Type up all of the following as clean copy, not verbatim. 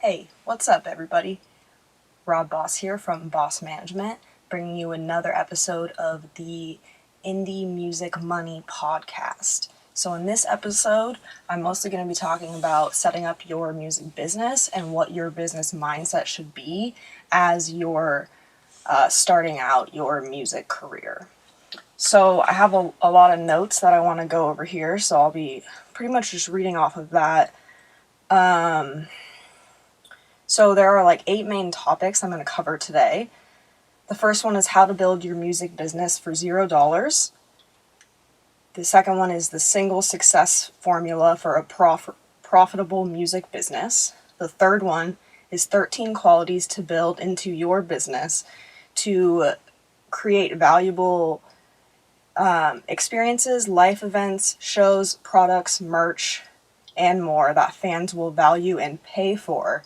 Hey, what's up everybody? Rob Boss here from Boss Management, bringing you another episode of the Indie Music Money podcast. So in this episode, I'm mostly going to be talking about setting up your music business and what your business mindset should be as you're starting out your music career. So I have a lot of notes that I want to go over here, so I'll be pretty much just reading off of that. So there are 8 main topics I'm going to cover today. The first one is how to build your music business for $0. The second one is the single success formula for a profitable music business. The third one is 13 qualities to build into your business to create valuable experiences, life events, shows, products, merch, and more that fans will value and pay for,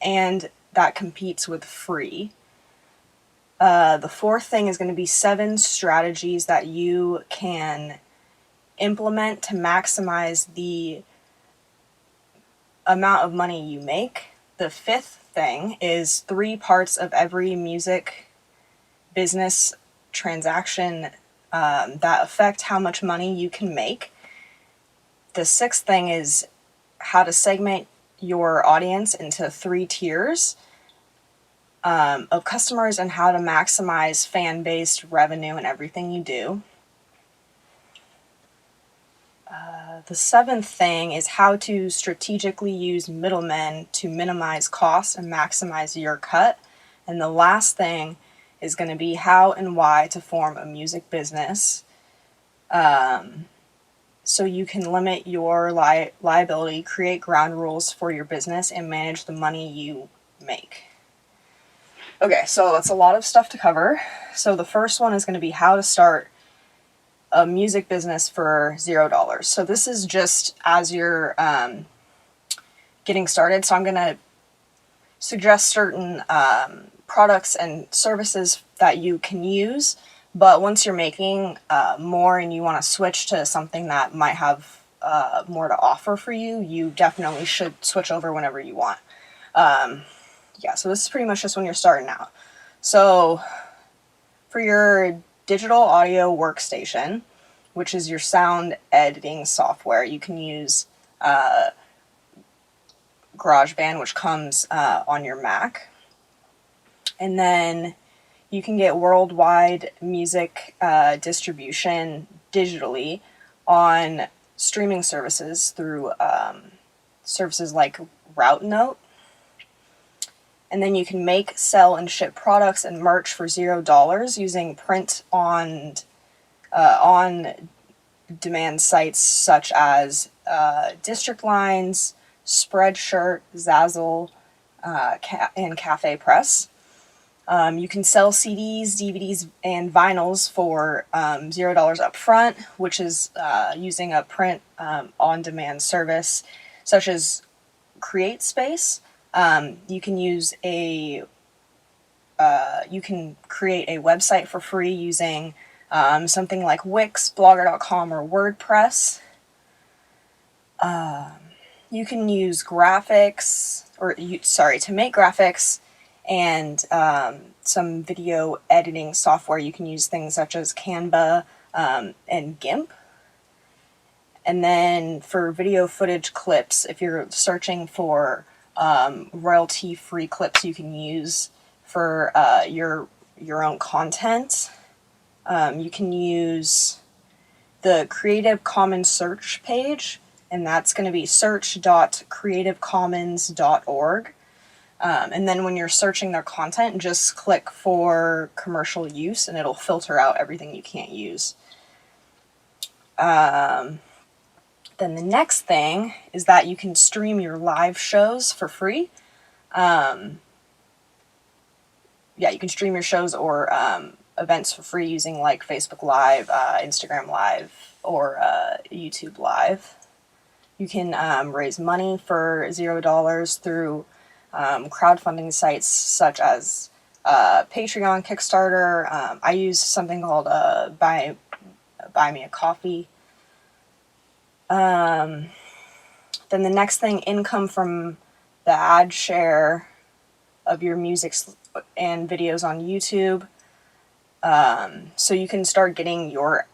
and that competes with free. The fourth thing is going to be 7 strategies that you can implement to maximize the amount of money you make. The fifth thing is 3 parts of every music business transaction that affect how much money you can make. The sixth thing is how to segment your audience into 3 tiers of customers and how to maximize fan-based revenue in everything you do. The seventh thing is how to strategically use middlemen to minimize costs and maximize your cut. And the last thing is going to be how and why to form a music business so you can limit your liability, create ground rules for your business, and manage the money you make. Okay, so that's a lot of stuff to cover. So the first one is going to be how to start a music business for $0. So this is just as you're getting started. So I'm going to suggest certain products and services that you can use. But once you're making more and you want to switch to something that might have more to offer for you, you definitely should switch over whenever you want. So this is pretty much just when you're starting out. So for your digital audio workstation, which is your sound editing software, you can use GarageBand, which comes on your Mac. And then you can get worldwide music distribution digitally on streaming services through services like RouteNote. And then you can make, sell, and ship products and merch for $0 using print on demand sites such as District Lines, Spreadshirt, Zazzle, and Cafe Press. You can sell CDs, DVDs, and vinyls for $0 up front, which is using a print on-demand service such as CreateSpace. You can create a website for free using something like Wix, Blogger.com, or WordPress. You can use to make graphics and some video editing software. You can use things such as Canva and GIMP. And then for video footage clips, if you're searching for royalty-free clips you can use for your own content, you can use the Creative Commons search page, and that's going to be search.creativecommons.org. And then when you're searching their content, just click for commercial use and it'll filter out everything you can't use. Then the next thing is that you can stream your live shows for free. You can stream your shows or events for free using like Facebook Live, Instagram Live, or YouTube Live. You can raise money for $0 through crowdfunding sites such as Patreon, Kickstarter. I use something called Buy Me a Coffee. Then the next thing, income from the ad share of your music and videos on YouTube. So you can start getting your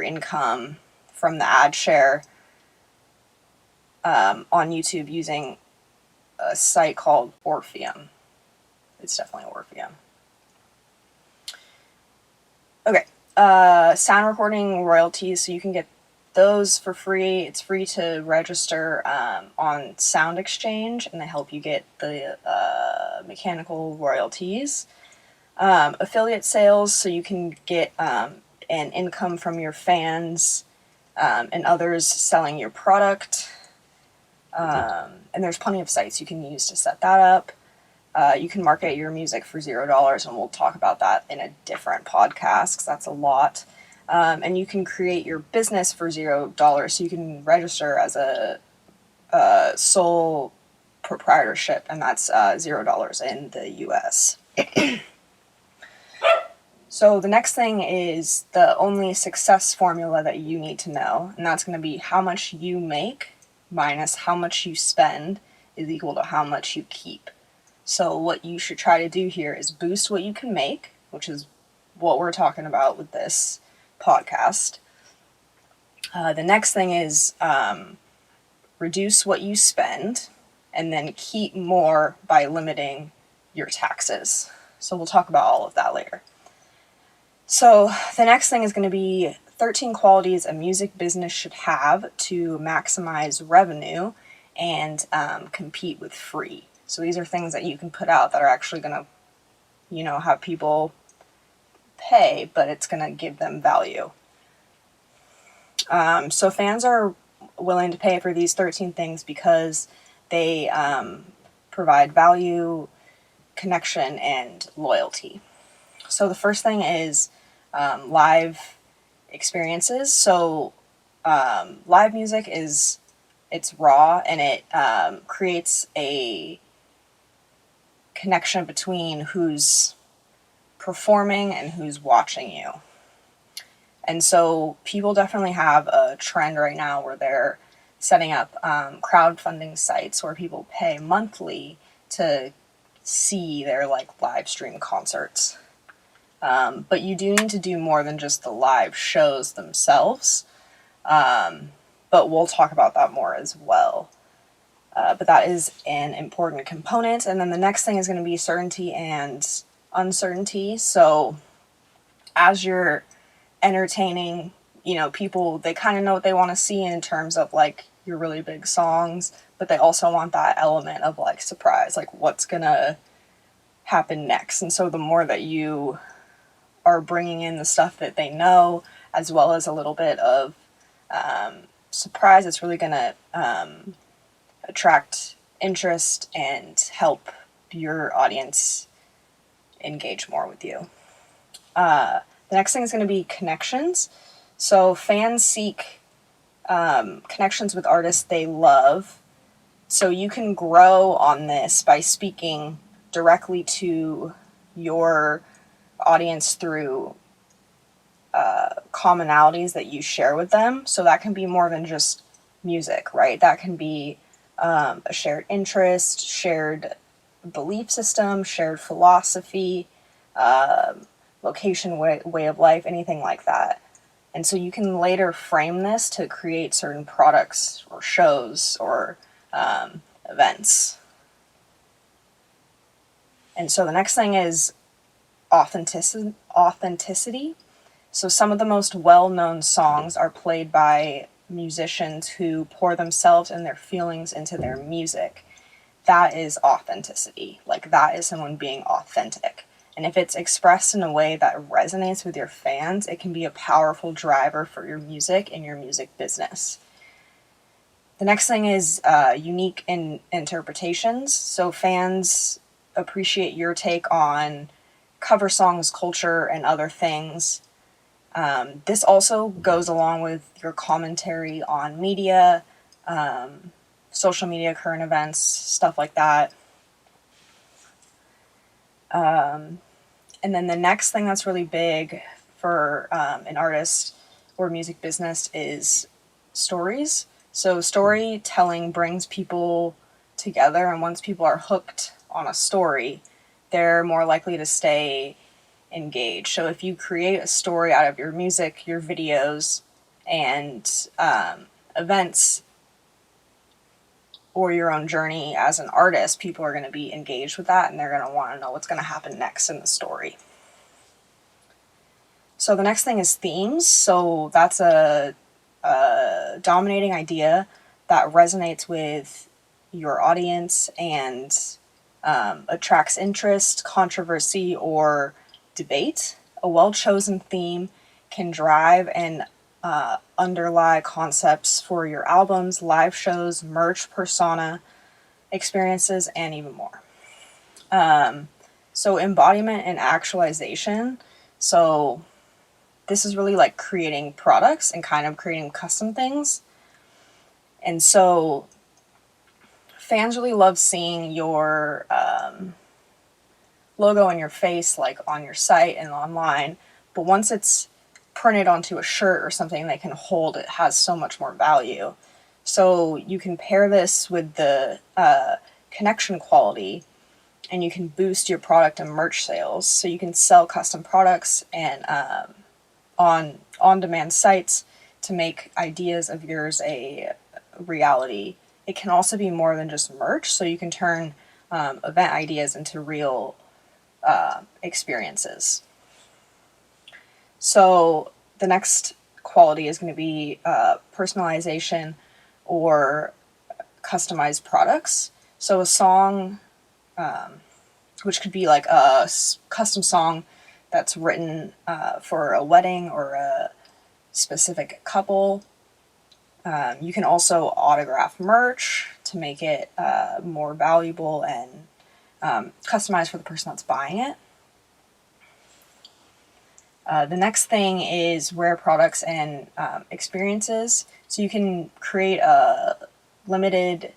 income from the ad share on YouTube using a site called Orpheum. It's definitely Orpheum. Okay, sound recording royalties, so you can get those for free. It's free to register on Sound Exchange, and they help you get the mechanical royalties. Affiliate sales, so you can get an income from your fans and others selling your product. And there's plenty of sites you can use to set that up. You can market your music for $0, and we'll talk about that in a different podcast, because that's a lot. And you can create your business for $0, so you can register as a sole proprietorship, and that's $0 in the US. So the next thing is the only success formula that you need to know, and that's going to be how much you make minus how much you spend is equal to how much you keep. So what you should try to do here is boost what you can make, which is what we're talking about with this podcast. The next thing is reduce what you spend, and then keep more by limiting your taxes. So we'll talk about all of that later. So the next thing is going to be 13 qualities a music business should have to maximize revenue and compete with free. So these are things that you can put out that are actually going to, have people pay, but it's going to give them value. So fans are willing to pay for these 13 things because they provide value, connection, and loyalty. So the first thing is live experiences. So live music it's raw, and it creates a connection between who's performing and who's watching you. And so people definitely have a trend right now where they're setting up crowdfunding sites where people pay monthly to see their live stream concerts. But you do need to do more than just the live shows themselves. But we'll talk about that more as well. But that is an important component. And then the next thing is going to be certainty and uncertainty. So as you're entertaining, people, they kind of know what they want to see in terms of your really big songs, but they also want that element of surprise, what's going to happen next. And so the more that you are bringing in the stuff that they know, as well as a little bit of surprise, it's really going to attract interest and help your audience engage more with you. The next thing is going to be connections. So fans seek connections with artists they love. So you can grow on this by speaking directly to your audience through commonalities that you share with them. So that can be more than just music, right? That can be a shared interest, shared belief system, shared philosophy, location, way of life, anything like that. And so you can later frame this to create certain products or shows or events. And so the next thing is authenticity. So some of the most well-known songs are played by musicians who pour themselves and their feelings into their music. That is authenticity. That is someone being authentic. And if it's expressed in a way that resonates with your fans, it can be a powerful driver for your music and your music business. The next thing is unique interpretations. So fans appreciate your take on cover songs, culture, and other things. This also goes along with your commentary on media, social media, current events, stuff like that. And then the next thing that's really big for an artist or music business is stories. So storytelling brings people together, and once people are hooked on a story, they're more likely to stay engaged. So if you create a story out of your music, your videos, and events, or your own journey as an artist, people are going to be engaged with that, and they're going to want to know what's going to happen next in the story. So the next thing is themes. So that's a dominating idea that resonates with your audience and attracts interest, controversy, or debate. A well-chosen theme can drive and underlie concepts for your albums, live shows, merch, persona, experiences, and even more. So embodiment and actualization. So this is really like creating products and kind of creating custom things. And so fans really love seeing your logo and your face like on your site and online. But once it's printed onto a shirt or something they can hold, it has so much more value. So you can pair this with the connection quality, and you can boost your product and merch sales. So you can sell custom products and on-demand sites to make ideas of yours a reality. It can also be more than just merch, so you can turn event ideas into real experiences. So the next quality is going to be personalization or customized products. So a song, which could be like a custom song that's written for a wedding or a specific couple. You can also autograph merch to make it more valuable and customized for the person that's buying it. The next thing is rare products and experiences. So you can create a limited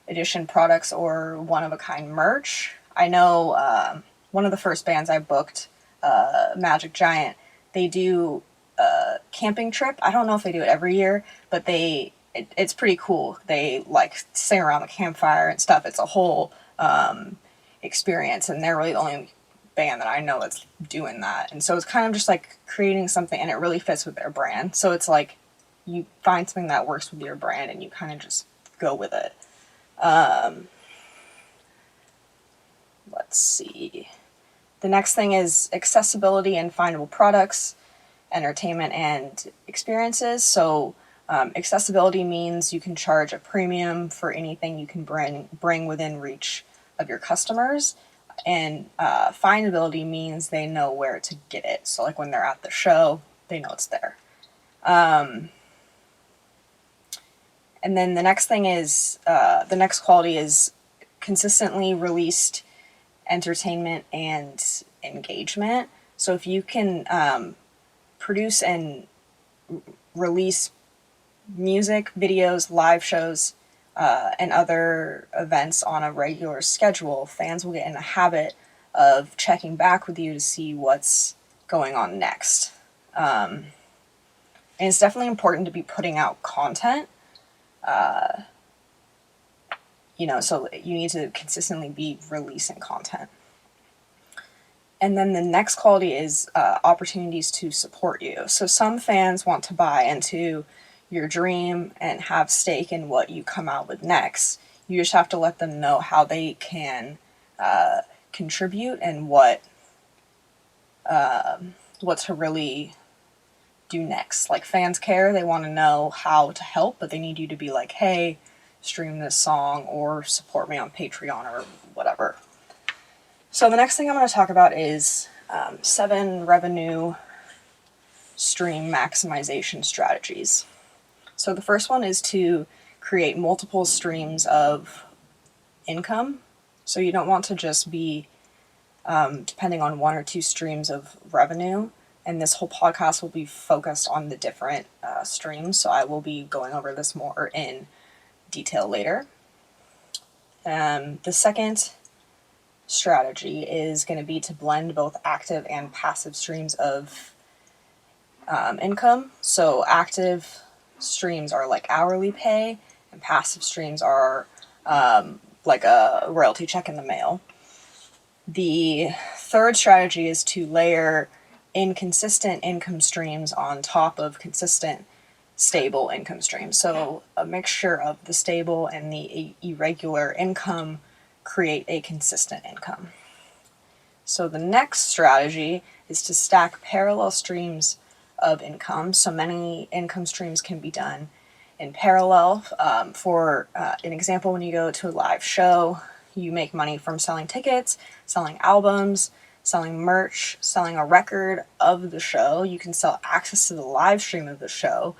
edition products or one-of-a-kind merch. I know one of the first bands I booked, Magic Giant, they do a camping trip. I don't know if they do it every year, but it's pretty cool. They like sing around the campfire and stuff. It's a whole experience, and they're really the only band that I know that's doing that. And so it's kind of just like creating something, and it really fits with their brand. So it's like you find something that works with your brand and you kind of just go with it. Let's see. The next thing is accessibility and findable products, entertainment and experiences. So accessibility means you can charge a premium for anything you can bring within reach of your customers. And findability means they know where to get it. So like when they're at the show, they know it's there. And then the next thing is, the next quality is consistently released entertainment and engagement. So if you can produce and release music, videos, live shows, and other events on a regular schedule, fans will get in a habit of checking back with you to see what's going on next. And it's definitely important to be putting out content. So you need to consistently be releasing content. And then the next quality is opportunities to support you. So some fans want to buy into your dream and have stake in what you come out with next. You just have to let them know how they can contribute and what to really do next. Like fans care, they want to know how to help, but they need you to be like, hey, stream this song or support me on Patreon or whatever. So the next thing I'm going to talk about is 7 revenue stream maximization strategies. So the first one is to create multiple streams of income. So you don't want to just be depending on 1 or 2 streams of revenue. And this whole podcast will be focused on the different streams. So I will be going over this more in detail later. The second strategy is going to be to blend both active and passive streams of income. So active streams are like hourly pay, and passive streams are like a royalty check in the mail. The third strategy is to layer inconsistent income streams on top of consistent, stable income streams. So a mixture of the stable and the irregular income create a consistent income. So the next strategy is to stack parallel streams of income. So many income streams can be done in parallel. For an example, when you go to a live show, you make money from selling tickets, selling albums, selling merch, selling a record of the show. You can sell access to the live stream of the show.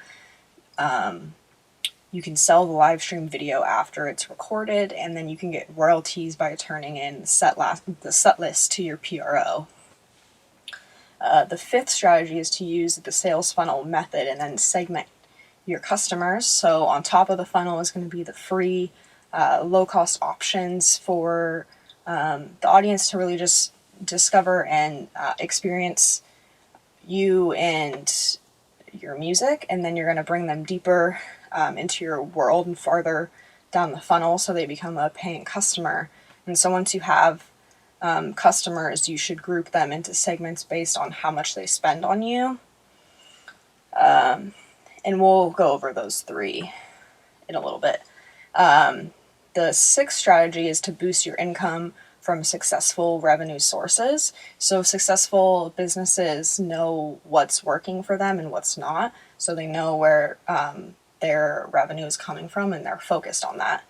You can sell the live stream video after it's recorded, and then you can get royalties by turning in the set list to your PRO. The fifth strategy is to use the sales funnel method and then segment your customers. So on top of the funnel is going to be the free, low-cost options for the audience to really just discover and experience you and your music, and then you're going to bring them deeper into your world and farther down the funnel so they become a paying customer. And so once you have customers, you should group them into segments based on how much they spend on you. And we'll go over those three in a little bit. The sixth strategy is to boost your income from successful revenue sources. So successful businesses know what's working for them and what's not. So they know where their revenue is coming from and they're focused on that.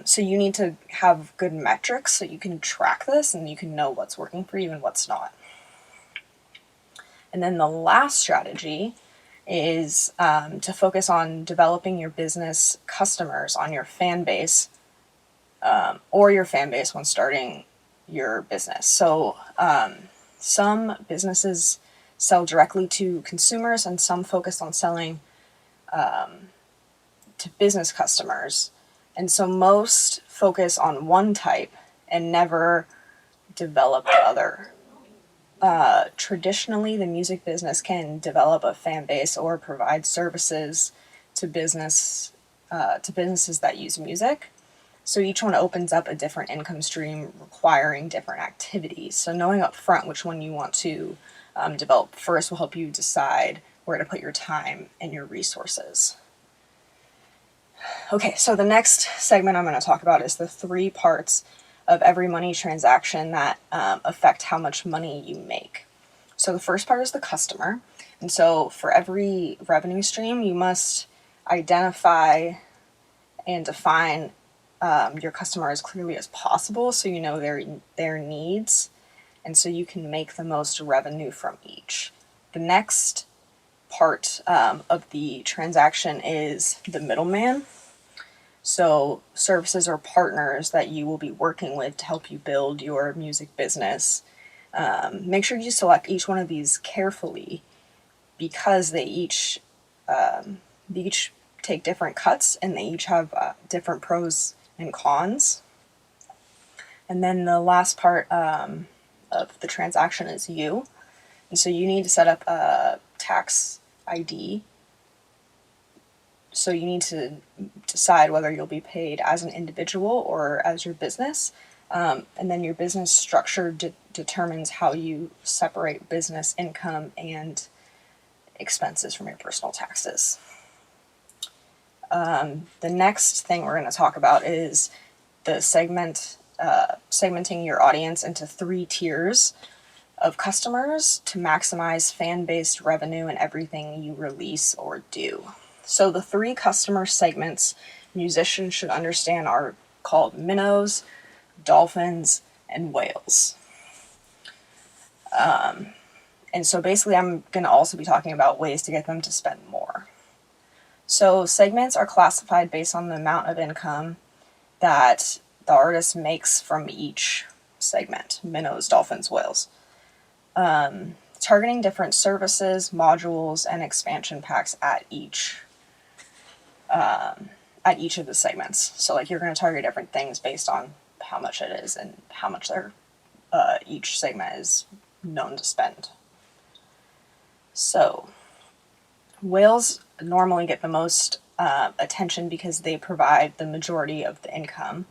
So you need to have good metrics so you can track this and you can know what's working for you and what's not. And then the last strategy is to focus on developing your business customers on your fan base, or your fan base when starting your business. So some businesses sell directly to consumers and some focus on selling to business customers. And so most focus on one type and never develop the other. Traditionally, the music business can develop a fan base or provide services to businesses that use music. So each one opens up a different income stream requiring different activities. So knowing up front which one you want to develop first will help you decide where to put your time and your resources. Okay, so the next segment I'm going to talk about is the 3 parts of every money transaction that affect how much money you make. So the first part is the customer. And so for every revenue stream, you must identify and define your customer as clearly as possible so you know their needs, and so you can make the most revenue from each. The next part of the transaction is the middleman. So services or partners that you will be working with to help you build your music business. Make sure you select each one of these carefully because they each take different cuts and they each have different pros and cons. And then the last part of the transaction is you. And so you need to set up a tax ID. So you need to decide whether you'll be paid as an individual or as your business. And then your business structure determines how you separate business income and expenses from your personal taxes. The next thing we're going to talk about is the segmenting your audience into 3 tiers of customers to maximize fan-based revenue in everything you release or do. So the 3 customer segments musicians should understand are called minnows, dolphins, and whales. And so basically I'm going to also be talking about ways to get them to spend more. So segments are classified based on the amount of income that the artist makes from each segment, minnows, dolphins, whales. Targeting different services, modules, and expansion packs at each of the segments. So like you're going to target different things based on how much it is and how much each segment is known to spend. So whales normally get the most attention because they provide the majority of the income.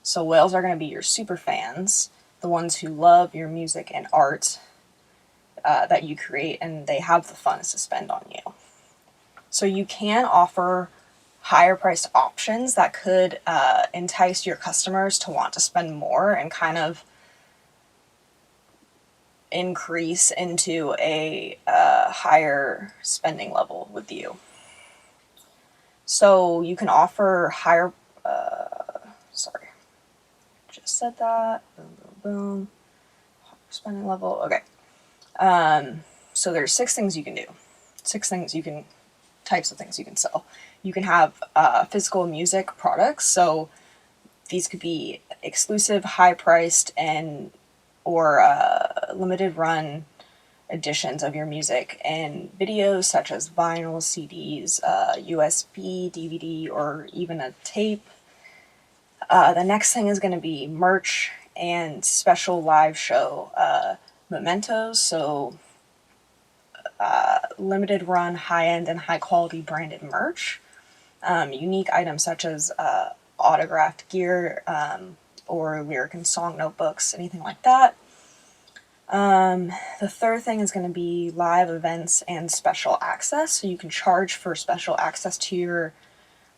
So whales are going to be your super fans, the ones who love your music and art that you create, and they have the funds to spend on you. So you can offer higher priced options that could entice your customers to want to spend more and kind of increase into a higher spending level with you. So you can offer higher, sorry, just said that, boom, boom, boom, spending level, okay. So there's 6 things you can do, 6 things you can, types of things you can sell. You can have physical music products, so these could be exclusive, high-priced, and or limited run editions of your music and videos such as vinyl, CDs, USB, DVD, or even a tape. The next thing is going to be merch and special live show mementos, so limited run, high-end, and high-quality branded merch. Unique items such as autographed gear or lyric and song notebooks, anything like that. The third thing is going to be live events and special access. So you can charge for special access to your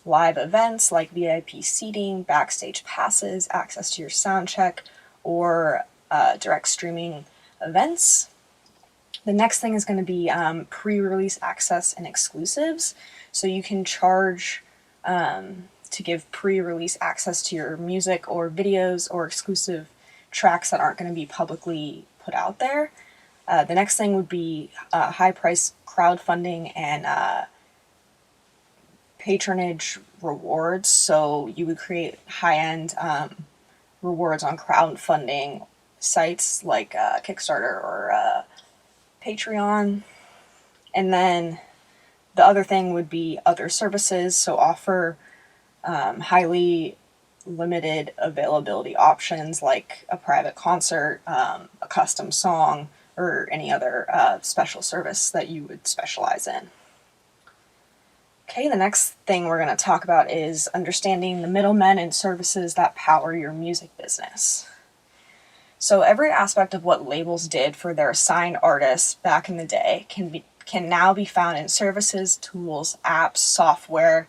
live events like VIP seating, backstage passes, access to your sound check, or direct streaming events. The next thing is going to be pre-release access and exclusives. So you can charge to give pre-release access to your music or videos or exclusive tracks that aren't going to be publicly put out there. The next thing would be high-price crowdfunding and patronage rewards. So you would create high-end rewards on crowdfunding sites like Kickstarter or Patreon. And then the other thing would be other services, so offer highly limited availability options like a private concert, a custom song, or any other special service that you would specialize in. Okay, the next thing we're going to talk about is understanding the middlemen and services that power your music business. So every aspect of what labels did for their assigned artists back in the day can now be found in services, tools, apps, software,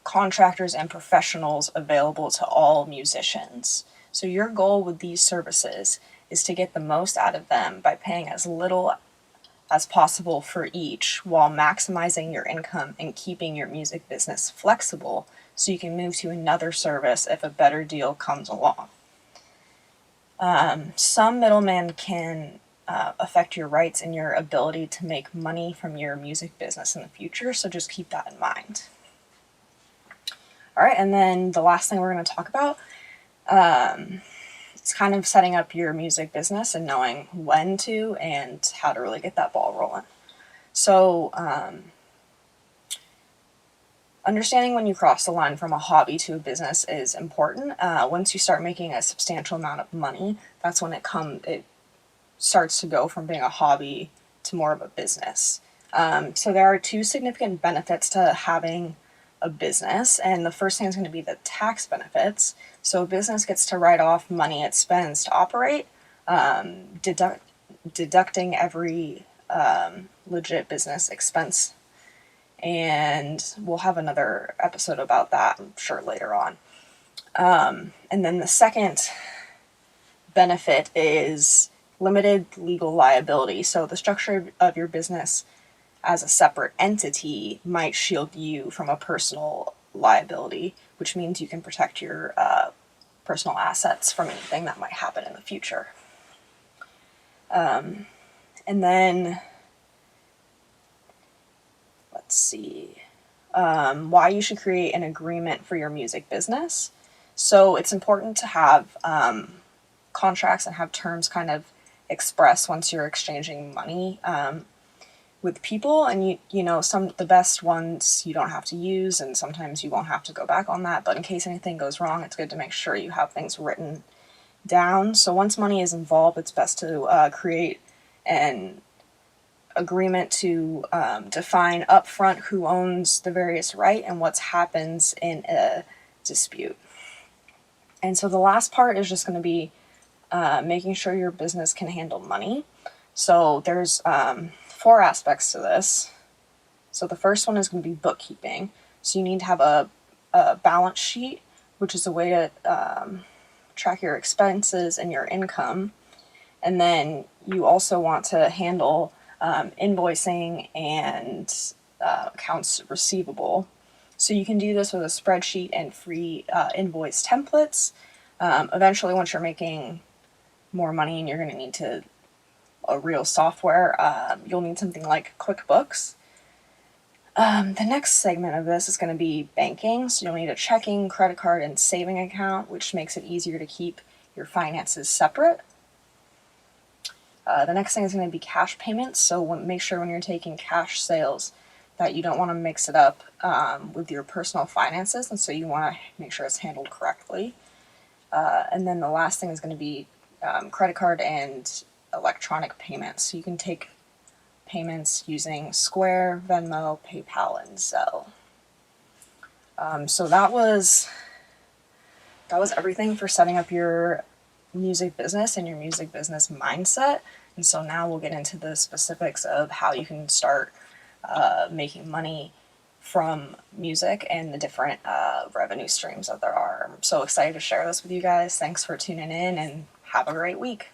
contractors, and professionals available to all musicians. So your goal with these services is to get the most out of them by paying as little as possible for each while maximizing your income and keeping your music business flexible so you can move to another service if a better deal comes along. Some middlemen can affect your rights and your ability to make money from your music business in the future, so just keep that in mind. All right, and then the last thing we're going to talk about, it's kind of setting up your music business and knowing when to and how to really get that ball rolling. So, understanding when you cross the line from a hobby to a business is important. Once you start making a substantial amount of money, that's when it starts to go from being a hobby to more of a business. So there are 2 significant benefits to having a business, and the first thing is going to be the tax benefits. So a business gets to write off money it spends to operate, deducting every legit business expense. And we'll have another episode about that, I'm sure, later on. And then the second benefit is limited legal liability. So the structure of your business as a separate entity might shield you from a personal liability, which means you can protect your personal assets from anything that might happen in the future. And then, let's see, why you should create an agreement for your music business. So it's important to have contracts and have terms kind of expressed once you're exchanging money with people, and you know, the best ones you don't have to use, and sometimes you won't have to go back on that, but in case anything goes wrong, it's good to make sure you have things written down. So once money is involved, it's best to create an agreement to define upfront who owns the various right and what happens in a dispute. And so the last part is just going to be making sure your business can handle money. So there's 4 aspects to this. So the first one is going to be bookkeeping. So you need to have a balance sheet, which is a way to track your expenses and your income. And then you also want to handle invoicing and accounts receivable. So you can do this with a spreadsheet and free invoice templates. Eventually, once you're making more money and you're going to need a real software, you'll need something like QuickBooks. The next segment of this is going to be banking. So you'll need a checking, credit card, and saving account, which makes it easier to keep your finances separate. The next thing is going to be cash payments. So make sure when you're taking cash sales that you don't want to mix it up with your personal finances, and so you want to make sure it's handled correctly. And then the last thing is going to be credit card and electronic payments. So you can take payments using Square, Venmo, PayPal, and Zelle. So that was everything for setting up your music business and your music business mindset. And so now we'll get into the specifics of how you can start making money from music and the different revenue streams that there are. I'm so excited to share this with you guys. Thanks for tuning in and have a great week.